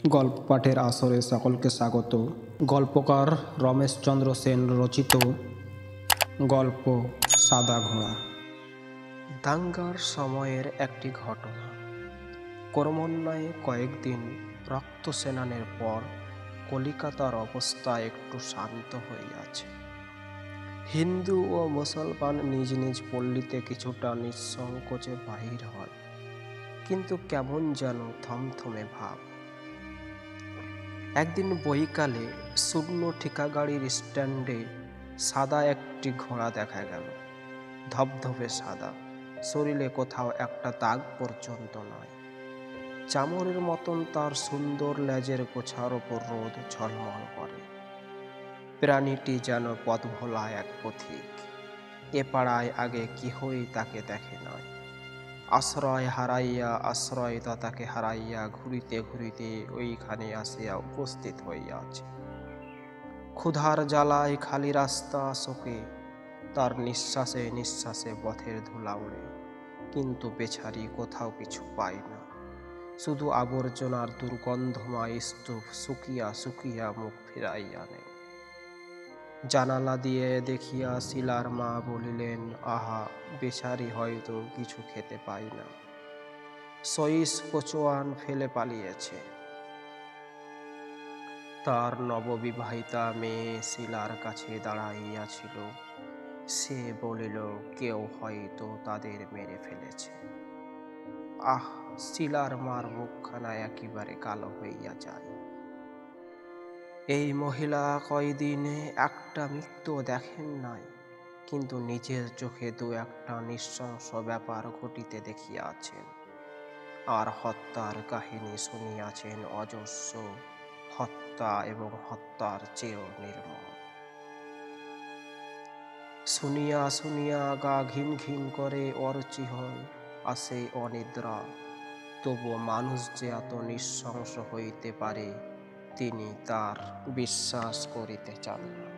গল্প পাঠের আসরে সকলকে স্বাগত। গল্পকার রমেশচন্দ্র সেন রচিত গল্প সাদা ঘোড়া। দাঙ্গার সময়ের একটি ঘটনা। ক্রমান্বয়ে কয়েকদিন রক্ত স্নানের পর কলিকাতার অবস্থা একটু শান্ত হইয়াছে। হিন্দু ও মুসলমান নিজ নিজ পল্লীতে কিছুটা নিঃসংকোচে বাহির হয়, কিন্তু কেমন যেন থমথমে ভাব। একদিন বৈকালে শূন্য ঠিকাগাড়ির স্ট্যান্ডে সাদা একটি ঘোড়া দেখা গেল। ধবধবে সাদা, শরীরে কোথাও একটা দাগ পর্যন্ত নয়। চামরের মতন তার সুন্দর লেজের গোছার ওপর রোদ ঝলমল করে। প্রাণীটি যেন পথভোলা এক পথিক। এ পাড়ায় আগে কেহই তাকে দেখে নাই। আশ্রয় হারাইয়া আশ্রয়দাতাকে হারাইয়া ঘুরিতে ঘুরিতে ওইখানে আসিয়া উপস্থিত হইয়াছে। ক্ষুধার জ্বালায় খালি রাস্তা শোকে, তার নিঃশ্বাসে নিঃশ্বাসে পথের ধুলা ওড়ে, কিন্তু বেচারি কোথাও কিছু পায় না, শুধু আবর্জনার দুর্গন্ধময় স্তূপ শুকিয়া শুকিয়া মুখ ফিরাইয়া নেয়। জানালা দিয়ে দেখিয়া শিলার মা বলিলেন, আহা, বেচারি হয়তো কিছু খেতে পায় না, সইস কচুয়ান ফেলে পালিয়েছে। তার নববিবাহিতা মেয়ে শিলার কাছে দাঁড়াইয়াছিল। সে বলিল, কেউ হয়তো তাদের মেরে ফেলেছে। আহ! শিলার মার মুখখানা একেবারে কালো হইয়া যায়। এই মহিলা কয়দিনে একটা মৃত্যু দেখেন নাই, কিন্তু নিজের চোখে দু একটা নৃশংস ব্যাপার ঘটিতে দেখিয়াছেন, আর হত্যার কাহিনী শুনিয়াছেন অজস্র, হত্যা এবং হত্যার চেয়েও নির্মম। শুনিয়া শুনিয়া গা ঘিন ঘিন করে, অরুচি হয়, আসে অনিদ্রা। তবুও মানুষ যে এত নৃশংস হইতে পারে তিনি তার বিশ্বাস করিতে চান না।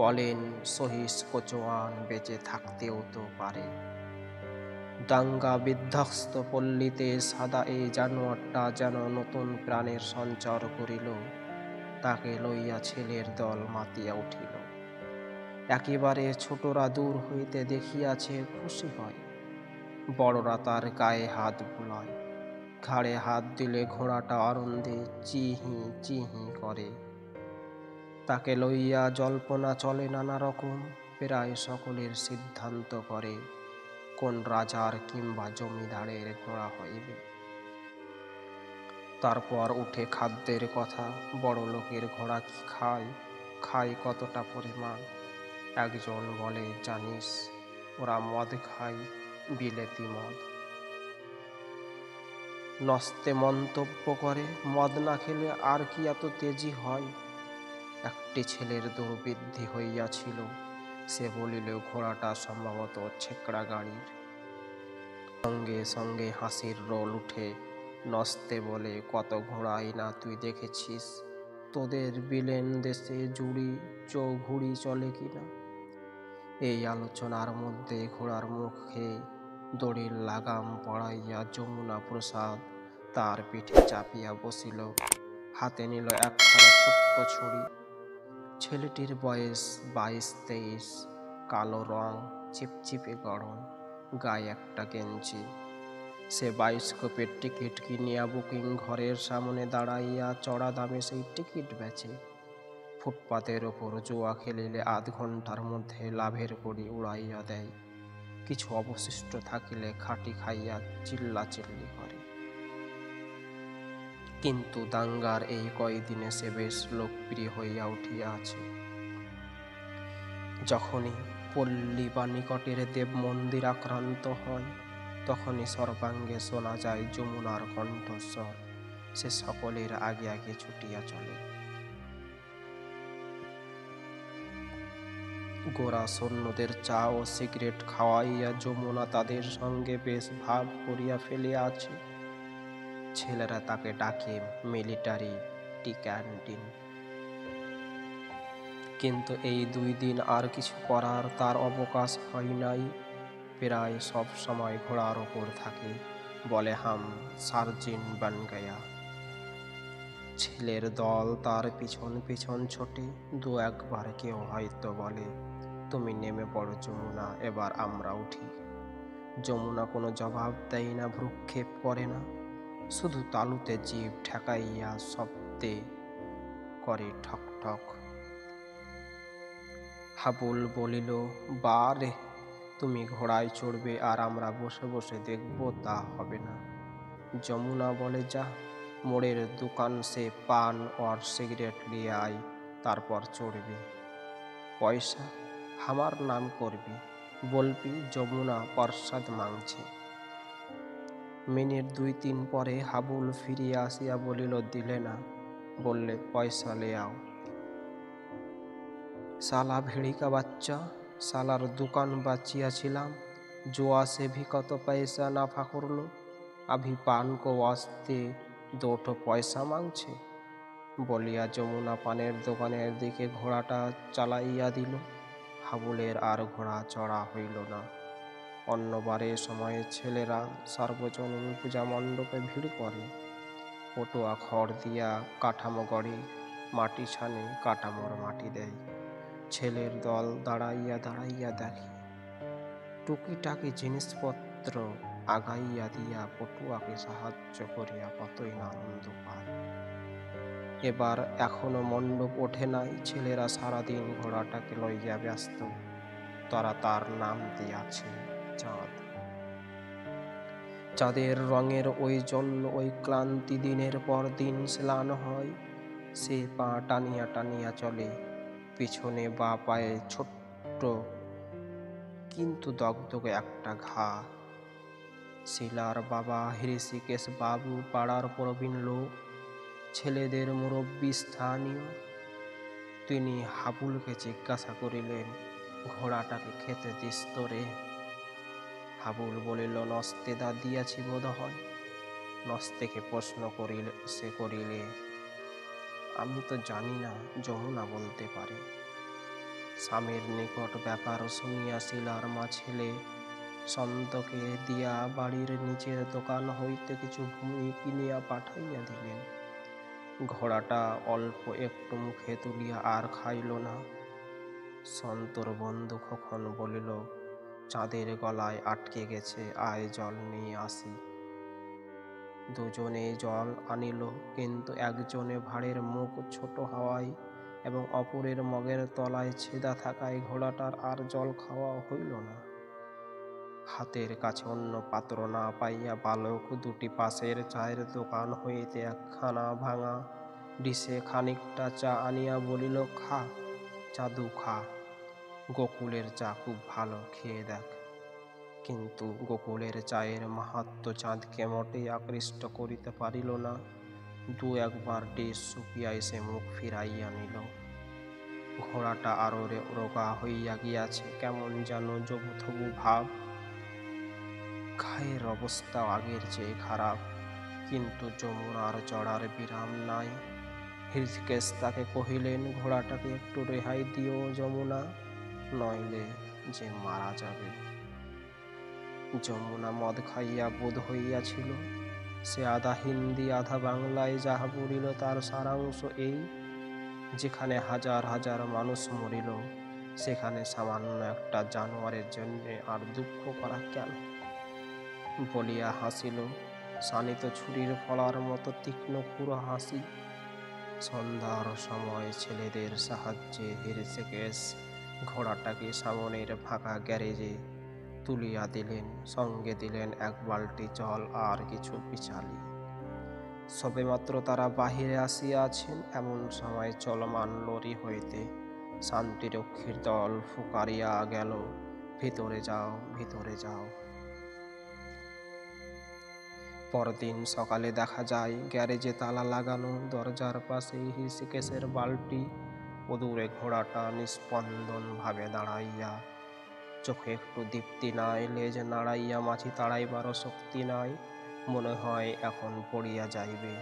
বলেন, সহিস কচুয়ান বেঁচে থাকতেও তো পারে। দাঙ্গা বিধ্বস্ত পল্লীতে সাদা এই জানোয়ারটা যেন নতুন প্রাণের সঞ্চার করিল। তাকে লইয়া ছেলের দল মাতিয়া উঠিল। একেবারে ছোটরা দূর হইতে দেখিয়াছে, খুশি হয়। বড়রা তার গায়ে হাত বুলায়। ঘাড়ে হাত দিলে ঘোড়াটা আনন্দে চিহি চিহি করে। তাকে লইয়া জল্পনা চলে নানা রকম। প্রায় সকলের সিদ্ধান্ত করে কোন রাজার কিংবা জমিদারের ঘোড়া হইবে। তারপর উঠে খাদ্যের কথা। বড় লোকের ঘোড়া কি খায়, খায় কতটা পরিমাণ। একজন বলে, জানিস, ওরা মদ খায়, বিলেতি মদ। নস্তে মন্তব্য করে, মদ না খেলে আর কি এত তেজি হয়। একটি ছেলের দুর্বৃদ্ধি হইয়াছিল। সে বলিল, ঘোড়াটা সম্ভবত ছেকড়া গাড়ির। সঙ্গে সঙ্গে হাসির রোল উঠে। নস্তে বলে, কত ঘোড়াই না তুই দেখেছিস, তোদের বিলেন দেশে জুড়ি চৌঘুড়ি চলে কিনা। এই আলোচনার মধ্যে ঘোড়ার মুখে দড়ির লাগাম পড়াইয়া যমুনা প্রসাদ তার পিঠে চাপিয়া বসিল। হাতে নিল একখানা ছোট্ট ছুরি। ছেলেটির বয়স 22-23, কালো রং, চিপচিপে গড়ন, গায়ে একটা গেঞ্জি। সে বায়োস্কোপের টিকিট কিনিয়া বুকিং ঘরের সামনে দাঁড়াইয়া চড়া দামে সেই টিকিট বেচে। ফুটপাতের ওপর জুয়া খেলিলে আধ ঘন্টার মধ্যে লাভের কড়ি উড়াইয়া দেয়। কিছু অবশিষ্ট থাকিলে খাটি খাইয়া চিল্লাচিল্লি করে। কিন্তু দাঙ্গার এই কয়দিনে সে বেশ লোকপ্রিয় হইয়া উঠিয়াছে। যখনই পল্লী বা নিকটের দেব মন্দির আক্রান্ত হয়, তখনই সর্বাঙ্গে শোনা যায় যমুনার কণ্ঠস্বর। সে সকলের আগে আগে ছুটিয়া চলে। গোরা সৈন্যদের চা ও সিগারেট খাওয়াইয়া যমুনা তাদের সঙ্গে বেশ ভাব করিয়া ফেলিয়াছে। ছেলেরা তাকে ডাকে মিলিটারি টি ক্যান্টিন। কিন্তু এই 2 দিন আর কিছু করার তার অবকাশ হয় নাই। প্রায় সব সময় ঘোড়ার ওপর থাকে। বলে হাম সার্জিন বান গয়া। ছেলের দল তার পিছন পিছন ছোটে। দু একবার কেউ হয়তো বলে, তুমি নেমে পড়ো যমুনা, এবার আমরা উঠি। যমুনা কোনো জবাব দেয় না, ভ্রুক্ষেপ করে না, শুধু তালুতে জিভ ঠেকাইয়া শব্দে করে ঠক ঠক। হাবুল বলিল, বা রে, তুমি ঘোড়ায় চড়বে আর আমরা বসে বসে দেখব, তা হবে না। যমুনা বলে, যা, মোড়ের দোকান সে পান और সিগারেট লিয়ে আয়, তারপর চড়বি। পয়সা আমার নাম করবি, বলবি যমুনা প্রসাদ মাংছে। মিনিট ২-৩ পরে হাবুল ফিরিয়া আসিয়া বলিল, দিলে না। বললে, পয়সা লে আও। শালা ভেড়ি কা বাচ্চা, শালার দোকান বাঁচিয়াছিলাম, জুয়া সে ভি কত পয়সা নাফা করলো, আভি পান কো ওয়াস্তে ২টো পয়সা মাংছে। বলিয়া যমুনা পানের দোকানের দিকে ঘোড়াটা চালাইয়া দিল। হাবুলের আর ঘোড়া চড়া হইল না। অন্যবারে সময়ে ছেলেরা সার্বজনীন পূজা মণ্ডপে ভিড় করে, পটুয়া খড় দিয়া কাঠামো গড়ে, মাটি ছানে কাঠামোর মাটি দেয়। ছেলের দল দাঁড়াইয়া দাঁড়াইয়া দেখে, টুকিটাকি জিনিসপত্র আগাইয়া দিয়া পটুয়াকে সাহায্য করিয়া কতই না আনন্দ পায়। এবার এখনো মণ্ডপ ওঠে নাই, ছেলেরা সারাদিন ঘোড়াটাকে লইয়া ব্যস্ত। তারা তার নাম দিয়াছে চাঁদ। চাঁদের রঙের ওই জন্য ওই ক্লান্তি দিনের পর দিন স্নান হয়। সে পা টানিয়া টানিয়া চলে, পিছনে বা পায়ে ছোট্ট কিন্তু দগদগে একটা ঘা। শিলার বাবা হৃষিকেশ বাবু পাড়ার প্রবীণ লোক, ছেলেদের মুরব্বী স্থানীয়। তিনি হাবুলকে জিজ্ঞাসা করিলেন, ঘোড়াটাকে খেতে দিস তো রে? হাবুল বলিল, নস্তেদা দিয়াছি বোধ হয়। নস্তেকে প্রশ্ন করিলে, আমি তো জানি না, যমুনা বলতে পারে। স্বামীর নিকট ব্যাপার শুনিয়া শিলার মা ছেলে সন্তকে দিয়া বাড়ির নিচের দোকান হইতে কিছু ভূমি কিনিয়া পাঠাইয়া দিলেন। ঘোড়াটা অল্প একটু মুখে তুলিয়া আর খাইল না। সন্তর বন্ধু খোকন বলিল, চাঁদের গলায় আটকে গেছে, আয় জল নিয়ে আসি। দুজনে জল আনিল, কিন্তু একজনে ভাঁড়ের মুখ ছোট হওয়ায় এবং অপরের মগের তলায় ছেদা থাকায় ঘোড়াটার আর জল খাওয়া হইল না। হাতের কাছে অন্য পাত্র না পাইয়া বালক দুটি পাশের চায়ের দোকান হইতে একখানা ভাঙা ডিশে খানিকটা চা আনিয়া বলিল, খা চাঁদু, খা। গোকুলের চা খুব ভালো, খেয়ে দেখ। কিন্তু গোকুলের চায়ের মাহাত্ম্য চাঁদকে মোটেই আকৃষ্ট করিতে পারিল না। দু একবার ডিশ শুকিয়া এসে মুখ ফিরাইয়া নিল। ঘোড়াটা আরো রোগা হইয়া গিয়াছে, কেমন যেন জবুথবু ভাব। গায়ের অবস্থাও আগের চেয়ে খারাপ, কিন্তু যমুনার চড়ার বিরাম নাই। হৃষিকেশ তাকে কহিলেন, ঘোড়াটাকে একটু রেহাই দিও যমুনা, নইলে যে মারা যাবে। যমুনা মদ খাইয়া বোধ হইয়াছিল। সে আধা হিন্দি আধা বাংলায় যাহা বলিল তার সারাংশ এই, যেখানে হাজার হাজার মানুষ মরিল, সেখানে সামান্য একটা জানোয়ারের জন্য আর দুঃখ করা কেন? বলিয়া হাসিল, শানিত ছুরির ফলার মতো তীক্ষ্ণ খুড়ো হাসি। সন্ধ্যার সময় ছেলেদের সাহায্যে হৃষিকেশ ঘোড়াটাকে সামনের ফাঁকা গ্যারেজে তুলিয়া দিলেন। সঙ্গে দিলেন এক বালতি জল আর কিছু বিচালি। সবেমাত্র তারা বাহিরে আসিয়াছেন, এমন সময় চলমান লরি হইতে শান্তিরক্ষীর দল ফুকারিয়া গেল, ভিতরে যাও, ভিতরে যাও। পরদিন সকালে দেখা যায় গ্যারেজে তালা লাগানো, দরজার পাশেই হৃষিকেশের বালটি, অদূরে ঘোড়াটা নিস্পন্দন ভাবে দাঁড়াইয়া। চোখে একটু দীপ্তি নাই, লেজ নাড়াইয়া মাছি তাড়াইবারও শক্তি নাই, মনে হয় এখন পড়িয়া যাইবে।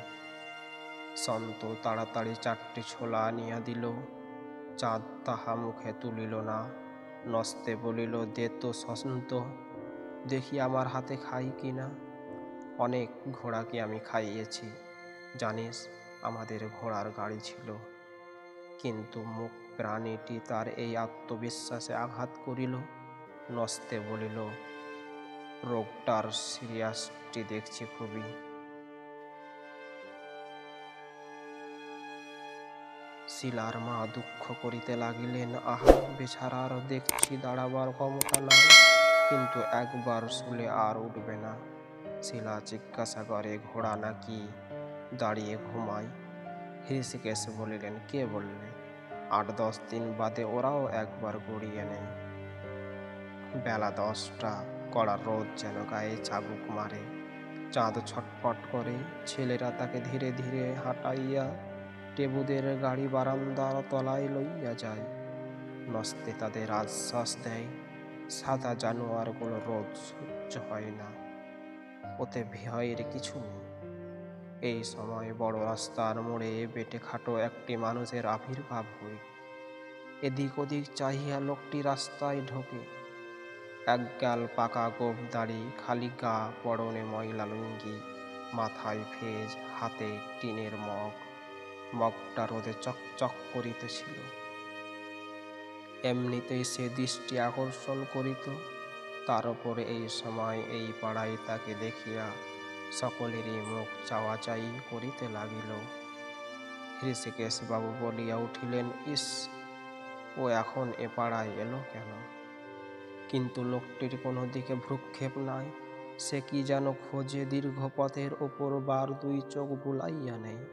সন্ত তাড়াতাড়ি 4টি ছোলা আনিয়া দিল। চাঁদ তাহা মুখে তুলিল না। নস্তে বলিল, দে তো সন্ত, দেখি আমার হাতে খাই কিনা। অনেক ঘোড়াকে আমি খাইয়েছি, জানিস আমাদের ঘোড়ার গাড়ি ছিল। কিন্তু মুখ প্রাণীটি তার এই আত্মবিশ্বাসে আঘাত করিল। নস্তে বলিল, রোগটার সিরিয়াসটি দেখছি খুবই। শিলার মা দুঃখ করিতে লাগিলেন, আহা বেচারার দেখছি দাঁড়াবার ক্ষমতা নাই, কিন্তু একবার শুলে আর উঠবে না। শিলা জিজ্ঞাসা করে, ঘোড়া নাকি দাঁড়িয়ে ঘুমায়? হৃষিকেশ বলিলেন, কে বললে? 8-10 দিন বাদে ওরাও একবার গড়িয়ে নেয়। বেলা 10টা, কড়া রোদ যেন গায়ে চাবুক মারে। চাঁদ ছটফট করে। ছেলেরা তাকে ধীরে ধীরে হাঁটাইয়া টেবুদের গাড়ি বারান্দার তলায় লইয়া যায়। নস্তে তাদের আশ্বাস দেয়, সাদা জানোয়ারগুলো রোদ সহ্য হয় না, ওতে ভয়ের কিছু নেই। এই সময় বড় রাস্তার মোড়ে বেটে খাটো একটি মানুষের আবির্ভাব হয়। এদিক ওদিক চাহিয়া লোকটি রাস্তায় ঢোকে। একগাল পাকা গোঁফ দাড়ি, খালি গা, পরনে ময়লা লুঙ্গি, মাথায় ফেজ, হাতে টিনের মগ। মগটা রোদে চকচক করিতেছিল। এমনিতেই সে দৃষ্টি আকর্ষণ করিত। তার উপরে এই সময় এই পাড়ায় তাকে দেখিয়া সকলেরই মুখ চাওয়াচাই করিতে লাগিল। হৃষিকেশবাবু বলিয়া উঠিলেন, ইস, ও এখন এ পাড়ায় এলো কেন? কিন্তু লোকটির কোনো দিকে ভ্রুক্ষেপ নাই। সে কি যেন খোঁজে দীর্ঘ পথের ওপর, বার দুই চোখ বুলাইয়া নেয়।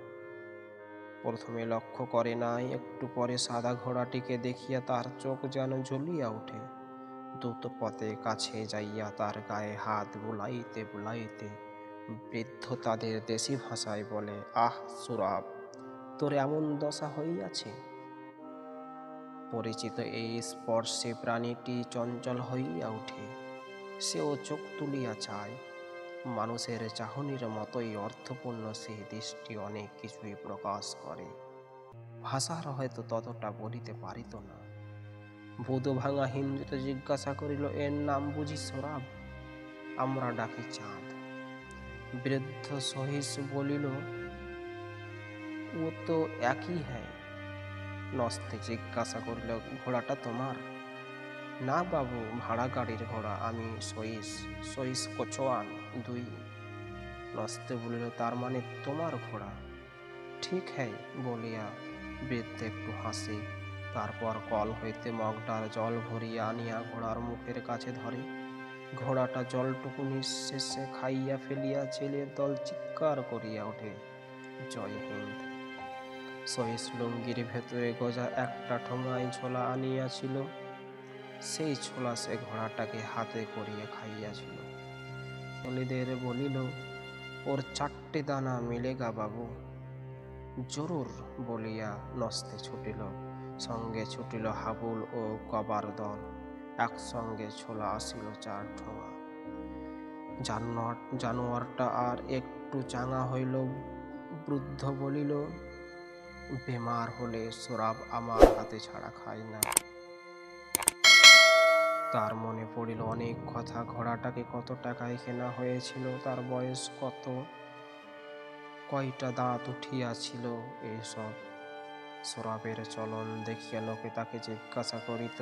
প্রথমে লক্ষ্য করে নাই, একটু পরে সাদা ঘোড়াটিকে দেখিয়া তার চোখ যেন জ্বলিয়া ওঠে। দ্রুত পথে কাছে যাইয়া তার গায়ে হাত বুলাইতে বুলাইতে বৃদ্ধ তাদের দেশি ভাষায় বলে, আহ সুরাব, তোর এমন দশা হইয়াছে? পরিচিত এই স্পর্শে প্রাণীটি চঞ্চল হইয়া ওঠে। সেও চোখ তুলিয়া চায়। মানুষের চাহনির মতোই অর্থপূর্ণ সেই দৃষ্টি অনেক কিছুই প্রকাশ করে। ভাষার হয়তো ততটা বলিতে পারিত না। বুধ ভাঙা হিন্দুতে জিজ্ঞাসা করিল, এর নাম বুঝি সোরাব? আমরা ডাকি চাঁদ। বৃদ্ধ সহিস বলিল, ও তো একই হ্যায়। নস্তে জিজ্ঞাসা করিল, ঘোড়াটা তোমার? না বাবু, ভাড়া গাড়ির ঘোড়া, আমি সইস কোচওয়ান 2। নস্তে বলিল, তার মানে তোমার ঘোড়া? ঠিক হ্যায় বলিয়া বৃদ্ধ একটু হাসে। তারপর কল হইতে মগটার জল ভরিয়া আনিয়া ঘোড়ার মুখের কাছে ধরে। ঘোড়াটা জলটুকু নিঃশেষে খাইয়া ফেলিয়া ছেলের দল চিৎকার করিয়া ওঠে, জয় হিন্দ। সহিস লুঙ্গির ভেতরে গোজা একটা ঠোঙায় ছোলা আনিয়াছিল। সেই ছোলা সে ঘোড়াটাকে হাতে করিয়া খাইয়াছিল। অলিদের বলিল, ওর 4টে দানা মিলেগা বাবু? জরুর বলিয়া নস্তে ছুটিল। সঙ্গে ছুটিল হাবুল ও গবার দল। একসঙ্গে ছোলা আসিল 4 ঠোঙা। জানোয়ারটা আর একটু চাঙা হইল। বৃদ্ধ বলিল, বেমার হলে সোরাব আমার হাতে ছাড়া খায় না। তার মনে পড়িল অনেক কথা। ঘোড়াটাকে কত টাকায় কেনা হয়েছিল, তার বয়স কত, কয়টা দাঁত উঠিয়াছিল, এইসব। সোরাবের চলন দেখিয়া লোকে তাকে জিজ্ঞাসা করিত,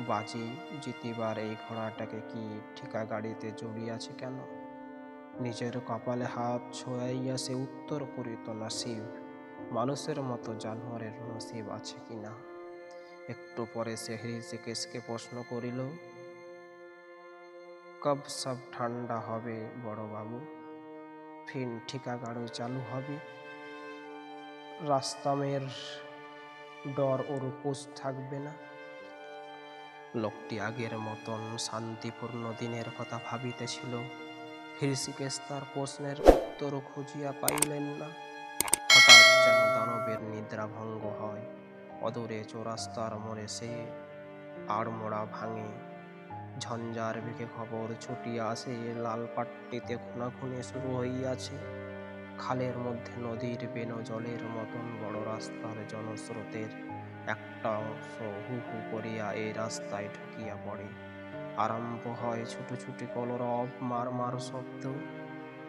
বাজি জিতিবার এই ঘোড়াটাকে কি ঠিকা গাড়িতে জড়িয়াছে কেন? নিজের কপালে হাত ছোঁয়াইয়া সে উত্তর করিত, নসিব, মানুষের মতো জানোয়ারের নসিব আছে কিনা। একটু পরে সে হৃষিকেশকে প্রশ্ন করিল, কব সব ঠান্ডা হবে বড়বাবু? ফিন ঠিকা গাড়ি চালু হবে? রাস্তামের ডর ওর উপোস থাকবে না? লোকটি আগের মতন শান্তিপূর্ণ দিনের কথা ভাবিতেছিল। হৃষিকেশ তার প্রশ্নের উত্তর খুঁজিয়া পাইলেন না। হঠাৎ যেন দানবের নিদ্রা ভঙ্গ হয়। অদূরে চৌরাস্তার মোড়ে সে আড়মোড়া ভাঙে। ঝঞ্ঝার বেগে খবর ছুটিয়া আসে, লাল পাট্টিতে খুনাখুনি শুরু হইয়াছে। খালের মধ্যে নদীর বেনো জলের মতন বড় রাস্তার জনস্রোতের একটা অংশ হু হু করিয়া এই রাস্তায় ঢুকিয়া পড়ে। আরম্ভ হয় ছুটোছুটি কলরব, মার মার শব্দ।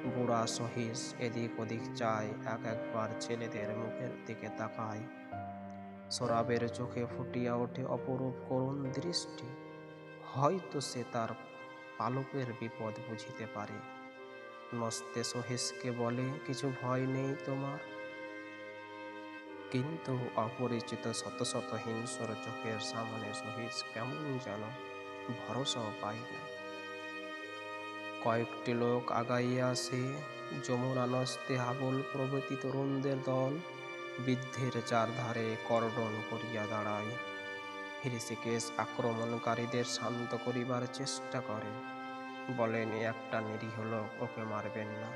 বুড়া সহিস এদিক ওদিক চায়, একবার ছেলেদের মুখের দিকে তাকায়। সোরাবের চোখে ফুটিয়া ওঠে অপরূপ করুণ দৃষ্টি। হয়তো সে তার পালকের বিপদ বুঝিতে পারে। নস্তে সহিসকে বলে, কিছু ভয় নেই তোমার। কিন্তু অপরিচিত শত শত হিংস্র চোখের সামনে সহিস কেমন যেন ভরসাও পায় না। কয়েকটি লোক আগাইয়া আসে। যমুনা, নস্তে, হাবুল প্রভৃতি তরুণদের দল বৃদ্ধের চারধারে করডন করিয়া দাঁড়ায়। হৃষিকেশ আক্রমণকারীদের শান্ত করিবার চেষ্টা করে, বলেন, একটা নিরীহ লোক, ওকে মারবেন না।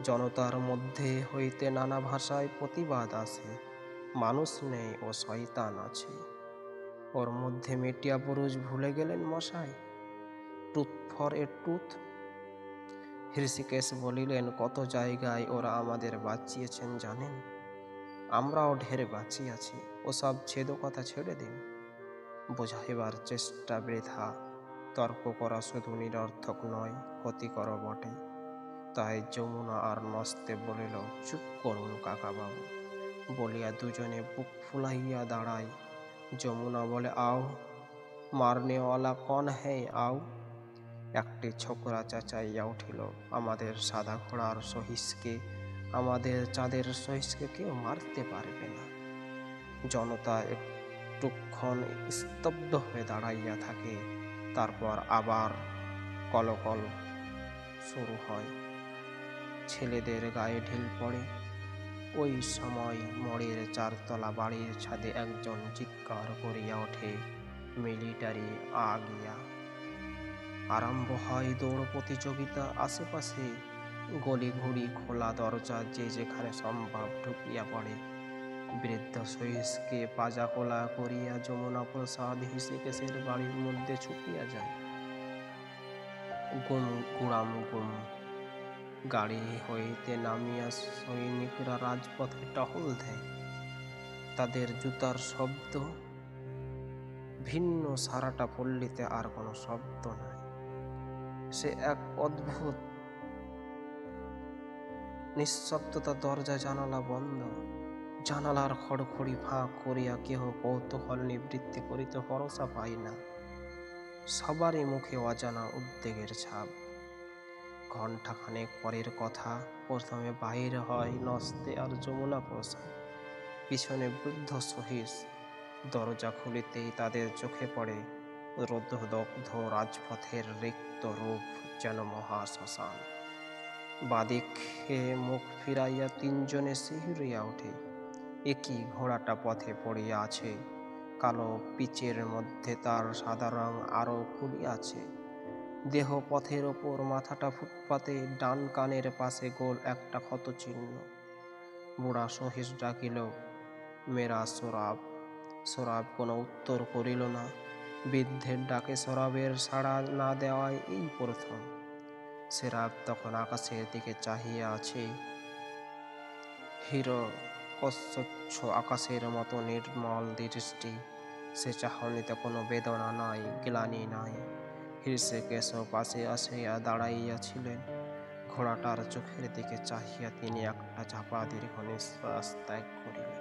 জনতার মধ্যে হইতে নানা ভাষায় প্রতিবাদ আসে, মানুষ নেই, ও শয়তান আছে। ওর মধ্যে মেটিয়া পুরুষ ভুলে গেলেন মশাই, tooth for a tooth. Hrishikesh বলিলেন, কত জায়গায় ওরা আমাদের বাঁচিয়েছেন জানেন? আমরাও ঢের বাঁচিয়াছি, ওসব ছেদো কথা ছেড়ে দিন। বোঝাইবার চেষ্টা বৃথা, তর্ক করা শুধু নিরর্থক নয়, ক্ষতিকর বটে। তাই যমুনা আর নস্তে বলিল, চুপ করুন কাকাবাবু। বলিয়া দুজনে বুক ফুলাইয়া দাঁড়ায়। যমুনা বলে, আও মারনেওয়ালা কন হ্যায়, আও। একটি ছোকরা চেঁচাইয়া উঠিল, আমাদের সাদা ঘোড়ার সহিসকে, আমাদের চাঁদের সহিসকে কেউ মারতে পারবে না। জনতা একটুক্ষণ স্তব্ধ হয়ে দাঁড়াইয়া থাকে, তারপর আবার কলকল শুরু হয়। ছেলেদের গায়ে ঢিল পড়ে। ওই সময় মোড়ের চারতলা বাড়ির ছাদে একজন চিৎকার করিয়া ওঠে, মিলিটারি আগিয়া। আরম্ভ হয় দৌড় প্রতিযোগিতা। আশেপাশে গলি ঘুড়ি, খোলা দরজা, যে যেখানে সম্ভব ঢুকিয়া পড়ে। বৃদ্ধ সহিসকে পাজা কোলা করিয়া যমুনা প্রসাদ হৃষিকেশের বাড়ির মধ্যে ছুটিয়া যায়। গুম গুড়াম গুম। গাড়ি হইতে নামিয়া সৈনিকরা রাজপথে টহল দেয়। তাদের জুতার শব্দ ভিন্ন, সারাটা পল্লীতে আর কোনো শব্দ নাই। সে এক অদ্ভুত নিঃশব্দতা। দরজা জানালা বন্ধ। জানালার খড়খড়ি ফাঁক করিয়া কেহ কৌতূহল নিবৃত্তি করিতে ভরসা পায় না। সবারই মুখে অজানা উদ্বেগের ছাপ। ঘণ্টাখানেক পরের কথা, প্রথমে বাহির হয় নস্তে আর যমুনা প্রসাদ, পিছনে বৃদ্ধ সহিস। দরজা খুলিতেই তাদের চোখে পড়ে রৌদ্রদগ্ধ রাজপথের রিক্ত রূপ, যেন মহাশ্মশান। বাদিকে মুখ ফিরাইয়া তিনজনে শিহরিয়া ওঠে। এ কি, ঘোড়াটা পথে পড়িয়া আছে, কালো পিচের মধ্যে তার সাদা রং আরো ফুলিয়াছে। দেহ পথের ওপর, মাথাটা ফুটপাতে, ডান কানের পাশে গোল একটা ক্ষত চিহ্ন। বুড়া সহিস ডাকিল, মেরা সোরাব। সোরাব কোনো উত্তর করিল না। বৃদ্ধের ডাকে সোরাবের সাড়া না দেওয়ায় এই প্রথম। সেরাব তখন আকাশের দিকে চাহিয়া আছে। হিরকস্বচ্ছ আকাশের মতো নির্মল দৃষ্টি। সে চাহনিতে কোনো বেদনা নাই, গ্লানি নাই। হৃষিকেশও পাশে আসিয়া দাঁড়াইয়াছিলেন। ঘোড়াটার চোখের দিকে চাহিয়া তিনি একটা চাপা দীর্ঘ নিঃশ্বাস ত্যাগ করিলেন।